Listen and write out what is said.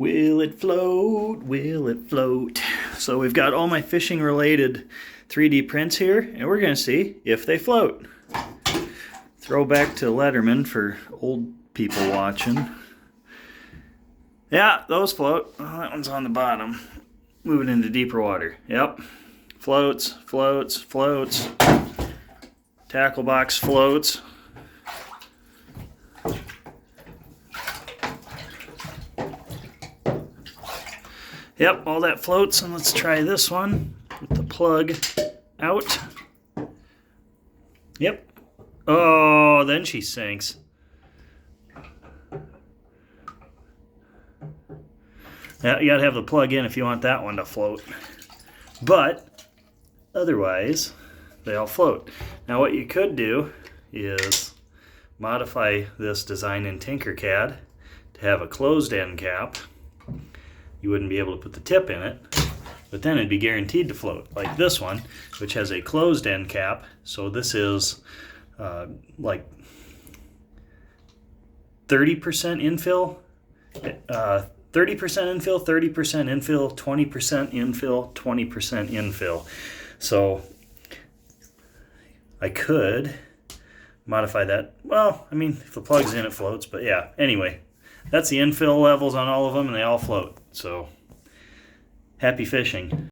Will it float? Will it float? So we've got all my fishing related 3D prints here, and we're going to see if they float. Throwback to Letterman for old people watching. Yeah, those float. Oh, that one's on the bottom. Moving into deeper water. Yep. Floats, floats, floats. Tackle box floats. Yep, all that floats, and let's try this one with the plug out. Yep. Oh, then she sinks. Yeah, you gotta have the plug in if you want that one to float. But otherwise, they all float. Now what you could do is modify this design in Tinkercad to have a closed end cap. You wouldn't be able to put the tip in it, but then it'd be guaranteed to float, like this one, which has a closed end cap. So this is like 30% infill, 30% infill, 30% infill, 20% infill, 20% infill. So I could modify that. Well, I mean, if the plug's in, it floats, but yeah, anyway. That's the infill levels on all of them, and they all float. So, happy fishing.